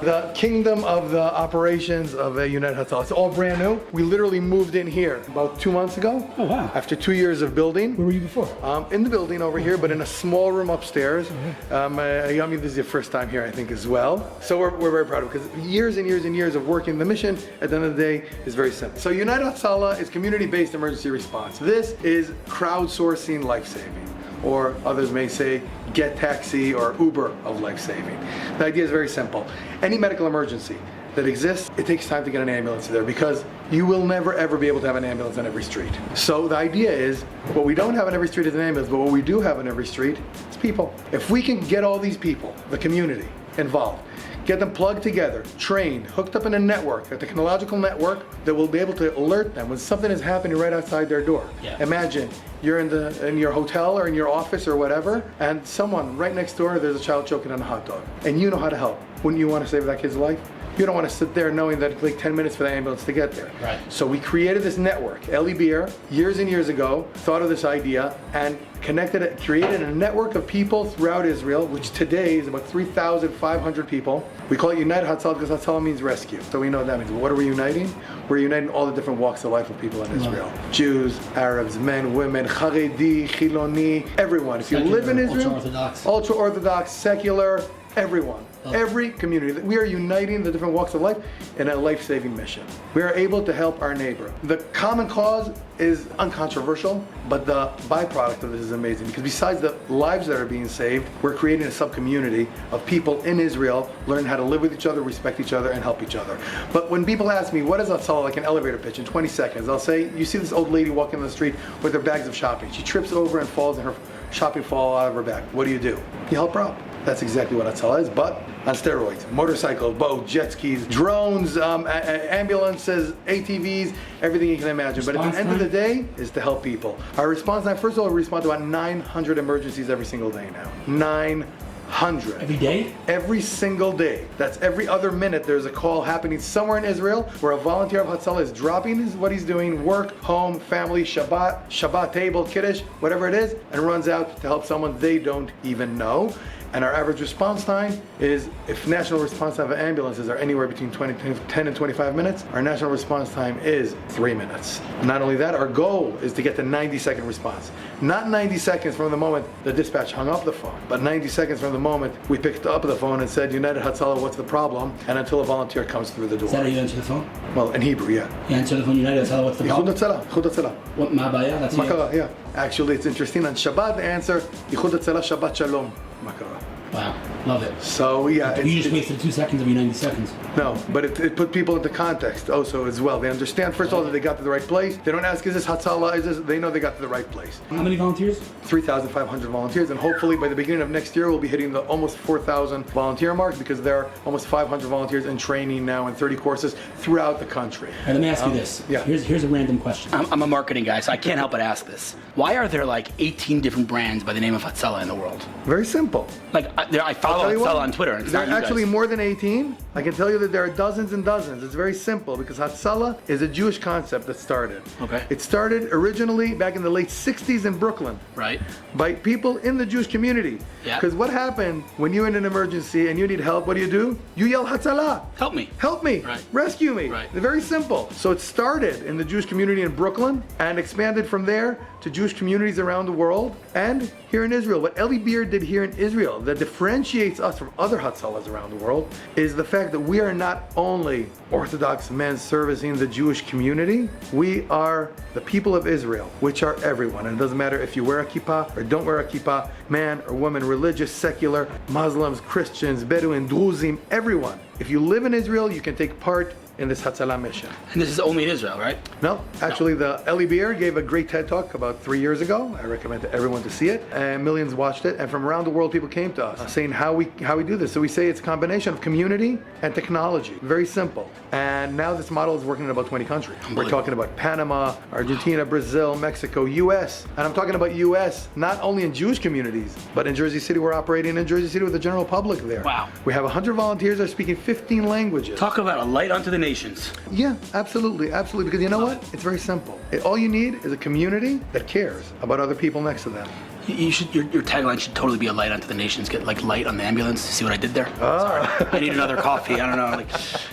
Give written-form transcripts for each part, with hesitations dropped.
the kingdom of the operations of United Hatzalah. It's all brand new. We literally moved in here about 2 months ago. Oh, wow. After 2 years of building. Where were you before? In the building over here, but in a small room upstairs. Yami, this is your first time here, I think, as well. So we're very proud of it because years and years and years of working the mission at the end of the day is very simple. So United Hatzalah is community-based emergency response. This is crowdsourcing life-saving, or others may say get taxi or Uber of life-saving. The idea is very simple. Any medical emergency that exists, it takes time to get an ambulance there because you will never ever be able to have an ambulance on every street. So the idea is, what we don't have on every street is an ambulance, but what we do have on every street is people. If we can get all these people, the community, involved, get them plugged together, trained, hooked up in a network, a technological network that will be able to alert them when something is happening right outside their door. Yeah. Imagine you're in your hotel or in your office or whatever, and someone right next door, there's a child choking on a hot dog, and you know how to help. Wouldn't you want to save that kid's life? You don't want to sit there knowing that it takes 10 minutes for the ambulance to get there. Right. So we created this network. Eli Beer, years and years ago, thought of this idea and created a network of people throughout Israel, which today is about 3,500 people. We call it United Hatzalah because Hatzalah means rescue. So we know what that means. What are we uniting? We're uniting all the different walks of life of people in Israel. Jews, Arabs, men, women, Haredi, Chiloni, everyone. If you live in Israel, ultra-Orthodox, secular, everyone. Every community. We are uniting the different walks of life in a life-saving mission. We are able to help our neighbor. The common cause is uncontroversial, but the byproduct of this is amazing because besides the lives that are being saved, we're creating a sub-community of people in Israel learn how to live with each other, respect each other, and help each other. But when people ask me, what is Hatzalah, like an elevator pitch in 20 seconds, I'll say, you see this old lady walking on the street with her bags of shopping. She trips over and falls and her shopping falls out of her bag. What do? You help her up. That's exactly what Hatzalah is, but on steroids. Motorcycles, boats, jet skis, drones, ambulances, ATVs, everything you can imagine. But at the end of the day, is to help people. Our response time, first of all, we respond to about 900 emergencies every single day now. 900. Every day? Every single day. That's every other minute there's a call happening somewhere in Israel where a volunteer of Hatzalah is dropping what he's doing, work, home, family, Shabbat table, Kiddush, whatever it is, and runs out to help someone they don't even know. And our average response time is, if national response time of ambulances are anywhere between 10 and 25 minutes, our national response time is 3 minutes. Not only that, our goal is to get to 90-second response. Not 90 seconds from the moment the dispatch hung up the phone, but 90 seconds from the moment we picked up the phone and said, United Hatzalah, what's the problem? And until a volunteer comes through the door. Is that how you answer the phone? Well, in Hebrew, yeah. You answer the phone, United Hatzalah, what's the problem? Yichud Hatzalah. What, ma baya? That's Makara, yeah. Actually, it's interesting. On Shabbat, the answer, Yichud Hatzalah, Shabbat Shalom. Makara. Wow, love it. So yeah, You just wasted 2 seconds of your 90 seconds. No, but it put people into context also as well. They understand first of all that they got to the right place. They don't ask, is this Hatzalah? Is this? They know they got to the right place. How many volunteers? 3,500 volunteers, and hopefully by the beginning of next year we'll be hitting the almost 4,000 volunteer mark because there are almost 500 volunteers in training now in 30 courses throughout the country. All right, let me ask you this. Yeah. Here's a random question. I'm a marketing guy, so I can't help but ask this. Why are there like 18 different brands by the name of Hatzalah in the world? Very simple. Like I follow Hatzalah on Twitter. And it's there are not you actually guys. more than 18. I can tell you that there are dozens and dozens. It's very simple because Hatzalah is a Jewish concept that started. Okay. It started originally back in the late 60s in Brooklyn. Right. By people in the Jewish community. Yeah. Because what happened when you're in an emergency and you need help, what do? You yell Hatzalah. Help me. Help me. Right. Rescue me. Right. Very simple. So it started in the Jewish community in Brooklyn and expanded from there to Jewish communities around the world and here in Israel. What Eli Beer did here in Israel that differentiates us from other Hatzalahs around the world is the fact that we are not only Orthodox men servicing the Jewish community, we are the people of Israel, which are everyone. And it doesn't matter if you wear a kippah or don't wear a kippah, man or woman, religious, secular, Muslims, Christians, Bedouin, Druzim, everyone. If you live in Israel, you can take part in this Hatzalah mission. And this is only in Israel, right? No, actually the Eli Beer gave a great TED Talk about 3 years ago. I recommend to everyone to see it. And millions watched it. And from around the world people came to us saying how we do this. So we say it's a combination of community and technology. Very simple. And now this model is working in about 20 countries. We're talking about Panama, Argentina, Brazil, Mexico, US. And I'm talking about US not only in Jewish communities, but in Jersey City we're operating in Jersey City with the general public there. Wow. We have 100 volunteers that are speaking 15 languages. Talk about a light unto the nations. Yeah, absolutely. Because you know what? It's very simple. All you need is a community that cares about other people next to them. You should. Your tagline should totally be a light unto the nations. Get like light on the ambulance. See what I did there? Sorry, I need another coffee. I don't know. Like,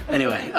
anyway.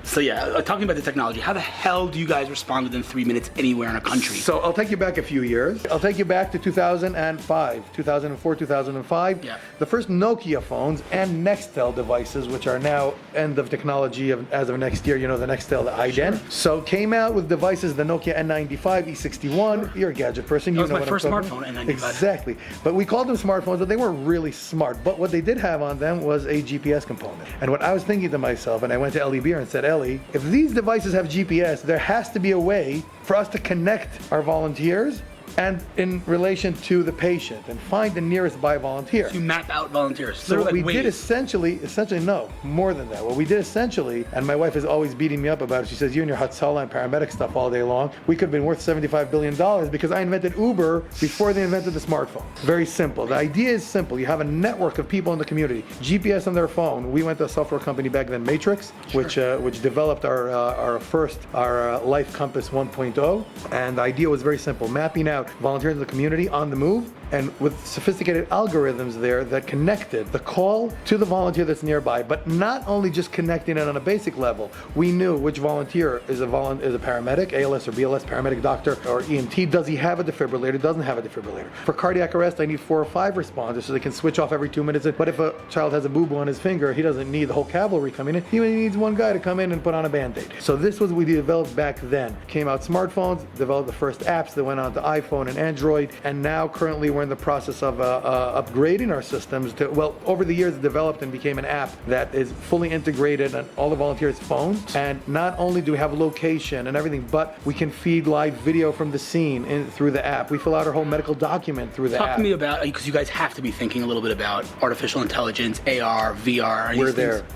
So yeah, talking about the technology. How the hell do you guys respond within 3 minutes anywhere in a country? So I'll take you back a few years. I'll take you back to 2005, 2004, 2005. Yeah. The first Nokia phones and Nextel devices, which are now end of technology as of next year. You know, the Nextel, the iDen. So came out with devices, the Nokia N95, E61. You're a gadget person. You That was know my what first I'm talking smartphone, about. N95. Exactly. But we called them smartphones, but they weren't really smart. But what they did have on them was a GPS component. And what I was thinking to myself, and I went to Ellie Beer and said, Ellie, if these devices have GPS, there has to be a way for us to connect our volunteers and in relation to the patient and find the nearest by volunteer. You map out volunteers. So what we did essentially no, more than that. What we did essentially, and my wife is always beating me up about it, she says, you and your Hatzalah and paramedic stuff all day long, we could have been worth $75 billion because I invented Uber before they invented the smartphone. Very simple. The idea is simple. You have a network of people in the community, GPS on their phone. We went to a software company back then, Matrix, which developed our Life Compass 1.0. And the idea was very simple, mapping out volunteers in the community on the move, and with sophisticated algorithms there that connected the call to the volunteer that's nearby, but not only just connecting it on a basic level. We knew which volunteer is a paramedic, ALS or BLS, paramedic, doctor, or EMT. Does he have a defibrillator? Doesn't have a defibrillator. For cardiac arrest, I need 4 or 5 responders so they can switch off every 2 minutes. But if a child has a boo-boo on his finger, he doesn't need the whole cavalry coming in. He only needs one guy to come in and put on a Band-Aid. So this was what we developed back then. Came out smartphones, developed the first apps that went on to iPhone and Android, and now currently we're in the process of upgrading our systems to, well, over the years it developed and became an app that is fully integrated on all the volunteers' phones. And not only do we have location and everything, but we can feed live video from the scene through the app. We fill out our whole medical document through the app. Talk to me about, because you guys have to be thinking a little bit about artificial intelligence, AR, VR.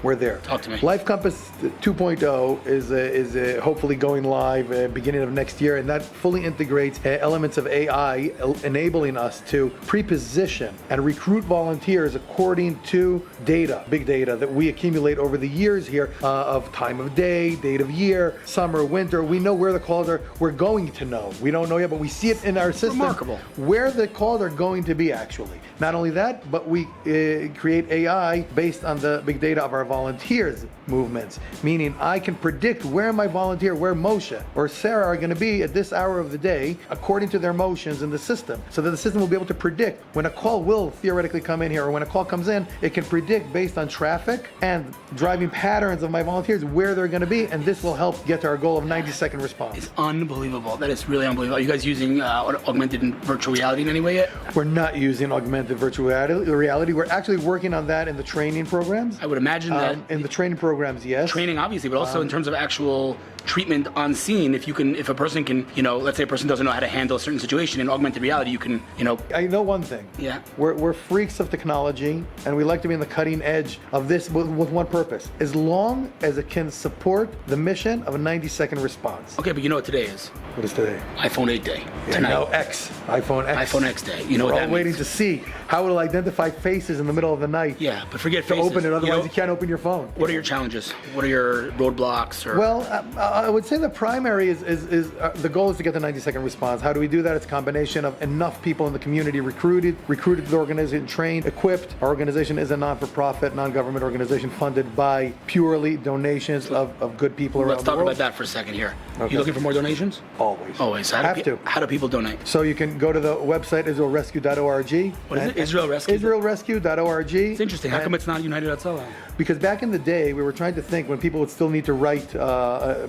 We're there. Talk to me. Life Compass 2.0 is hopefully going live beginning of next year, and that fully integrates elements of AI, enabling us to pre-position and recruit volunteers according to data, big data that we accumulate over the years here of time of day, date of year, summer, winter. We know where the calls are. We're going to know. We don't know yet, but we see it in our system. Remarkable. Where the calls are going to be, actually. Not only that, but we create AI based on the big data of our volunteers' movements, meaning I can predict where my volunteer, where Moshe or Sarah are going to be at this hour of the day according to their motions in the system, so that the system will be able to predict when a call will theoretically come in here, or when a call comes in, it can predict based on traffic and driving patterns of my volunteers where they're going to be, and this will help get to our goal of 90-second response. It's unbelievable. That is really unbelievable. Are you guys using augmented and virtual reality in any way yet? We're not using augmented virtual reality. We're actually working on that in the training programs. I would imagine that. In the training programs, yes. Training, obviously, but also in terms of actual treatment on scene. If a person can, let's say a person doesn't know how to handle a certain situation, in augmented reality, you can, I know one thing. Yeah. We're freaks of technology, and we like to be in the cutting edge of this with one purpose. As long as it can support the mission of a 90-second response. Okay, but you know what today is? What is today? iPhone 8 day. Yeah, Tonight. no, iPhone X. iPhone X day. You know We're what all that waiting means. to see how it'll identify faces in the middle of the night. Yeah, but forget To faces. open it, otherwise you can't open your phone. What are your challenges? What are your roadblocks? Or Well, I would say the primary is the goal is to get the 90-second response. How do we do that? It's a combination of enough people in the community recruited to the organization, trained, equipped. Our organization is a non-for-profit, non-government organization funded by purely donations of good people around let's the talk world. about that for a second here. Okay. You looking for more donations? Always. Always. How do people donate? So you can go to the website israelrescue.org. What is it? Israel Rescue? Israelrescue.org. It's interesting. How come it's not United Hatzalah? Because back in the day, we were trying to think when people would still need to write,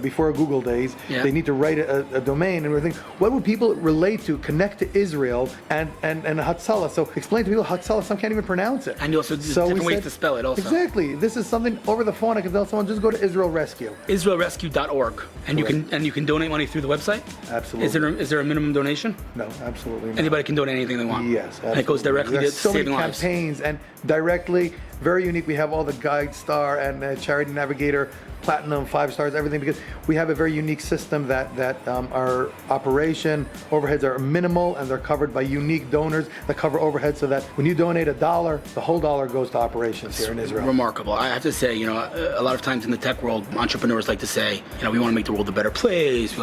before Google days, Yeah. they need to write a domain, and we were thinking, what would people relate to, connect to Israel and Hatzalah? So explain to people Hatzalah, some can't even pronounce it. And also there's So we different ways said- to spell it also. Exactly. This is something over the phone. I can tell someone, just go to Israel Rescue. IsraelRescue.org. And you can donate money through the website? Absolutely. Is there a minimum donation? No, absolutely not. Anybody can donate anything they want. Yes, And it goes directly to There's so many saving lives. campaigns, and directly, very unique. We have all the Guide Star and Charity Navigator platinum, 5 stars, everything, because we have a very unique system that our operation overheads are minimal and they're covered by unique donors that cover overhead, so that when you donate $1, the whole dollar goes to operations here in Israel. Remarkable. I have to say, a lot of times in the tech world, entrepreneurs like to say, we want to make the world a better place.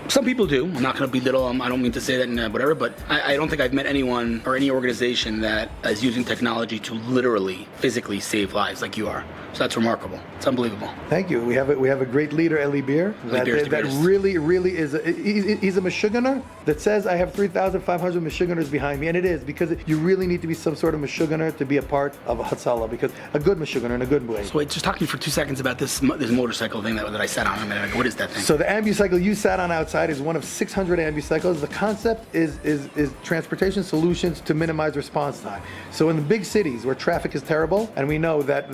Some people do. I'm not going to belittle them. I don't mean to say that in whatever, but I don't think I've met anyone or any organization that is using technology to literally, physically save lives like you are. So that's remarkable. It's unbelievable. Thank you. We have a great leader, Eli Beer, that really is. He's a Meshuggah that says, I have 3,500 Meshuggahs behind me, and it is, because you really need to be some sort of Meshuggah to be a part of a Hatzalah, because a good Meshuggah in a good way. So wait, just talk to me for 2 seconds about this motorcycle thing that I sat on. What is that thing? So the ambucycle you sat on outside is one of 600 ambucycles. The concept is transportation solutions to minimize response time. So in the big cities where traffic is terrible, and we know that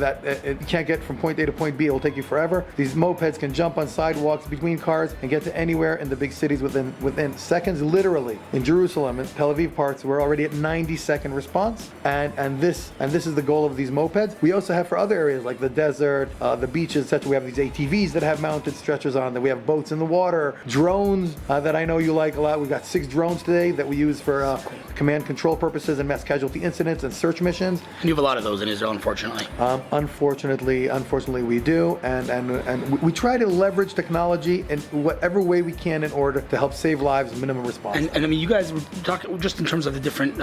you can't get from point A to point B, it will take you forever, these mopeds can jump on sidewalks between cars and get to anywhere in the big cities within seconds, literally. In Jerusalem and Tel Aviv parts, we're already at 90-second response, and this is the goal of these mopeds. We also have for other areas like the desert, the beaches, etc. We have these ATVs that have mounted stretchers on them. We have boats in the water, drones that I know you like a lot. We've got 6 drones today that we use for command control purposes and mass casualty incidents and search missions. And you have a lot of those in Israel, unfortunately. Unfortunately, we do, and we try to leverage technology in whatever way we can in order to help save lives, minimum response. And I mean, you guys were talking just in terms of the different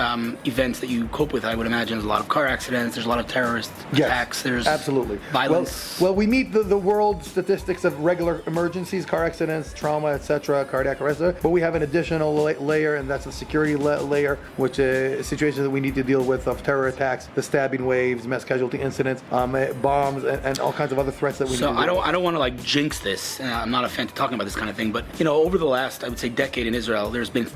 events that you cope with. I would imagine there's a lot of car accidents, there's a lot of terrorist attacks, there's absolutely violence. Well, we meet the world statistics of regular emergencies, car accidents, trauma, etc., cardiac arrest, but we have an additional layer, and that's the security layer, which is situations that we need to deal with of terror attacks, the stabbing waves, mass casualty incidents, bombs, and all kinds of other threats that we need to deal with. I don't want to jinx this. I'm not a fan of talking about this kind of thing, but over the last, I would say, decade in Israel, there's been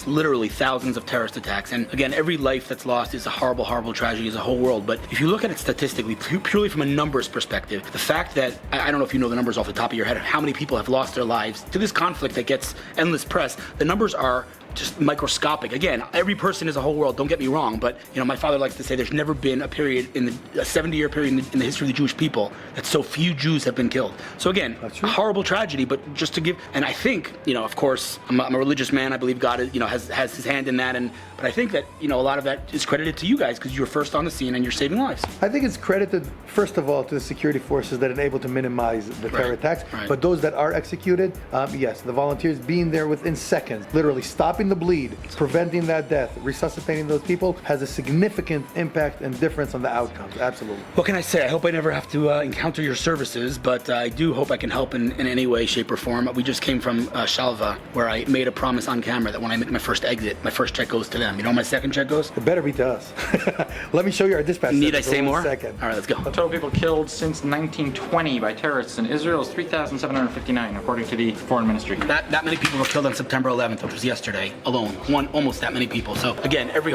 literally thousands of terrorist attacks, and again, every life that's lost is a horrible, horrible tragedy as a whole world. But if you look at it statistically, purely from a numbers perspective, the fact that I don't know if you know the numbers off the top of your head, how many people have lost their lives to this conflict that gets endless press, the numbers are just microscopic. Again, every person is a whole world, don't get me wrong, but my father likes to say there's never been a period a 70-year period in the history of the Jewish people that so few Jews have been killed. So again, a horrible tragedy, but just to give, and I think, of course, I'm a religious man, I believe God has his hand in that, but I think that, a lot of that is credited to you guys because you were first on the scene and you're saving lives. I think it's credited, first of all, to the security forces that are able to minimize the terror attacks, but those that are executed, yes, the volunteers being there within seconds, literally stopping the bleed, preventing that death, resuscitating those people, has a significant impact and difference on the outcomes. Absolutely. What can I say? I hope I never have to encounter your services, but I do hope I can help in any way, shape, or form. We just came from Shalva, where I made a promise on camera that when I make my first exit, my first check goes to them. My second check goes? It better be to us. Let me show you our dispatch. Need I say more? Second. All right, let's go. The total people killed since 1920 by terrorists in Israel is 3,759, according to the Foreign Ministry. That many people were killed on September 11th, which was yesterday alone. Almost that many people. So again, every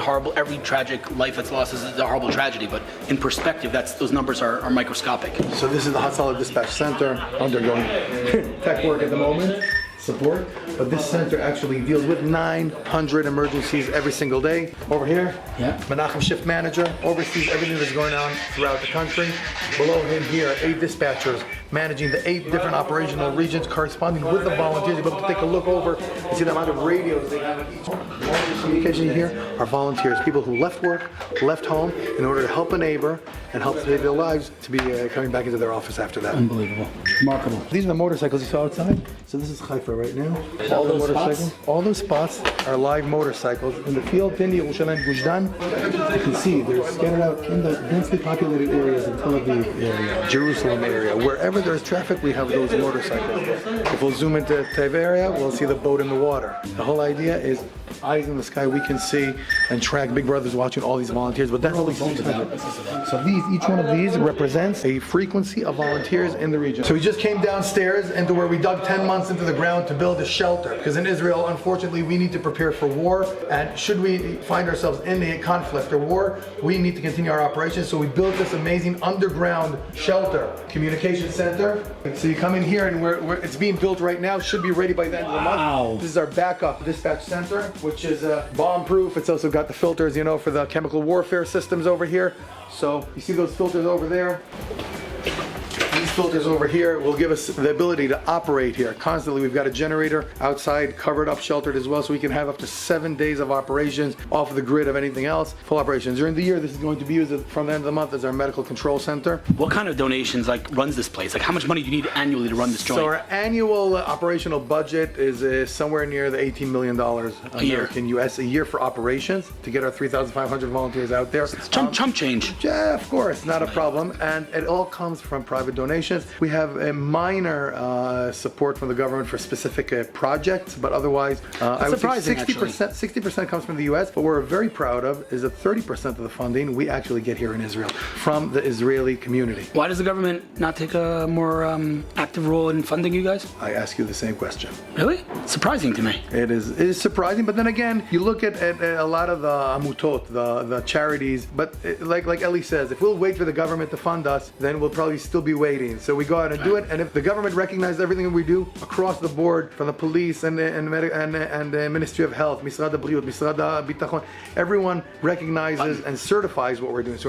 tragic life that's lost is a horrible tragedy, but in perspective, those numbers are microscopic. So this is the Hatzalah Dispatch Center undergoing tech work at the moment. Support, but this center actually deals with 900 emergencies every single day. Over here, Menachem Shift Manager oversees everything that's going on throughout the country. Below him here are 8 dispatchers managing the 8 different operational regions corresponding with the volunteers. You'll be able to take a look over and see the amount of radios they have in each one. All the communication here are volunteers, people who left work, left home in order to help a neighbor and help save their lives to be coming back into their office after that. Unbelievable. Remarkable. These are the motorcycles you saw outside. So this is Haifa right now. All those spots? All those spots are live motorcycles. In the field, Pindi, Yerushalayim, Gushdan, you can see they're scattered out in the densely populated areas in Tel Aviv area, Jerusalem area. Wherever there's traffic, we have those motorcycles. If we'll zoom into Teva area, we'll see the boat in the water. The whole idea is eyes in the sky, we can see and track Big Brother's watching all these volunteers, but that's only 600. So each one of these represents a frequency of volunteers in the region. So we just came downstairs into where we dug 10 months into the ground to build a shelter, because in Israel, unfortunately, we need to prepare for war, and should we find ourselves in a conflict or war, we need to continue our operations. So we built this amazing underground shelter, communication center. So you come in here, and it's being built right now, should be ready by the end of the month. This is our backup dispatch center, which is bomb-proof. It's also got the filters, for the chemical warfare systems over here. So you see those filters over there? These filters over here will give us the ability to operate here constantly. We've got a generator outside, covered up, sheltered as well, so we can have up to 7 days of operations off the grid of anything else. Full operations. During the year, this is going to be used from the end of the month as our medical control center. What kind of donations runs this place? Like how much money do you need annually to run this joint? So our annual operational budget is somewhere near the $18 million American US a year for operations to get our 3,500 volunteers out there. It's chump change. Yeah, of course, not a problem. And it all comes from private donations. We have a minor support from the government for specific projects, but otherwise, I would say 60% comes from the US. But what we're very proud of is that 30% of the funding we actually get here in Israel from the Israeli community. Why does the government not take a more active role in funding you guys? I ask you the same question. Really? Surprising to me. It is surprising, but then again, you look at a lot of the amutot, the charities, but like Ellie says, if we'll wait for the government to fund us, then we'll probably still be waiting. So we go out and do it, and if the government recognizes everything that we do across the board, from the police and the Ministry of Health, Misrad HaBriut, Misrad HaBitachon, everyone recognizes and certifies what we're doing. So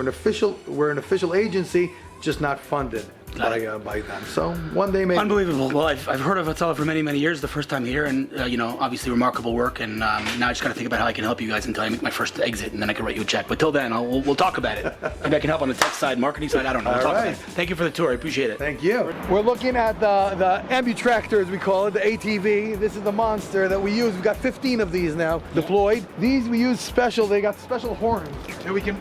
we're an official agency, just not funded by them. So one day maybe. Unbelievable. Well, I've heard of Hatzalah for many years, the first time here, and obviously remarkable work, and now I just got to think about how I can help you guys until I make my first exit, and then I can write you a check. But till then, we'll talk about it. Maybe I can help on the tech side, marketing side, I don't know. We'll talk about it. Thank you for the tour, I appreciate it. Thank you. We're looking at the ambu-tractor, as we call it, the ATV. This is the monster that we use. We've got 15 of these now deployed. These we use special, they got special horns that we can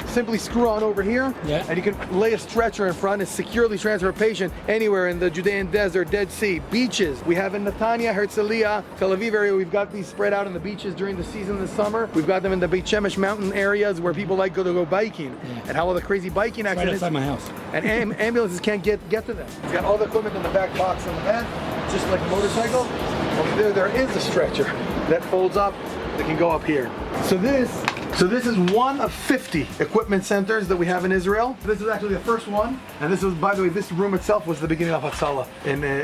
simply screw on over here, and you can lay a stretcher in front and securely transfer a patient anywhere in the Judean desert, Dead Sea, beaches. We have in Netanya, Herzliya, Tel Aviv area, we've got these spread out on the beaches during the season in the summer. We've got them in the Beit Shemesh mountain areas where people like to go biking, and how all the crazy biking accidents. Right outside my house. And ambulances can't get to them. It's got all the equipment in the back box on the bed, just like a motorcycle. Over there is a stretcher that folds up that can go up here. So this is one of 50 equipment centers that we have in Israel. This is actually the first one, and this was, by the way, this room itself was the beginning of Hatzalah,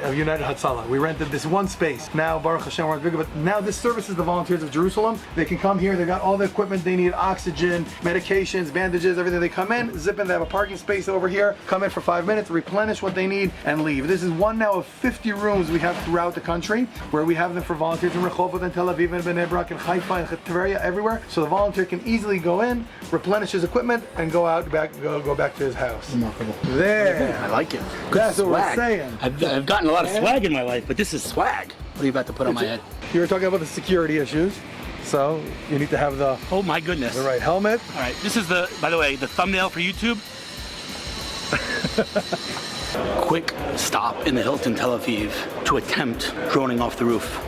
of United Hatzalah. We rented this one space. Now, Baruch Hashem, we're bigger, but now this services the volunteers of Jerusalem. They can come here, they've got all the equipment they need, oxygen, medications, bandages, everything. They come in, zip in, they have a parking space over here, come in for 5 minutes, replenish what they need, and leave. This is one now of 50 rooms we have throughout the country, where we have them for volunteers in Rehovot and Tel Aviv and Bnei Brak and Haifa and Tveria, everywhere. So the volunteer can easily go in, replenish his equipment, and go back to his house. Remarkable. There. I like it. That's what we're saying. I've gotten a lot of swag in my life, but this is swag. What are you about to put on my head? You were talking about the security issues, so you need to have the Oh my goodness. right helmet. All right, this is by the way, the thumbnail for YouTube. Quick stop in the Hilton Tel Aviv to attempt droning off the roof.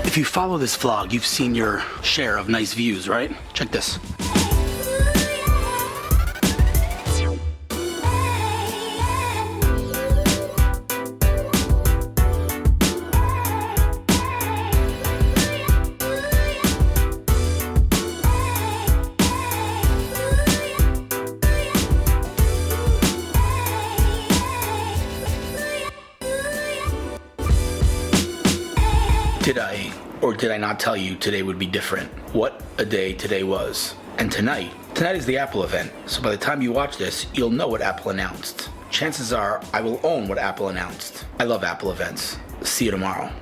If you follow this vlog, you've seen your share of nice views, right? Check this. Did I or did I not tell you today would be different? What a day today was. And tonight is the Apple event. So by the time you watch this, you'll know what Apple announced. Chances are I will own what Apple announced. I love Apple events. See you tomorrow.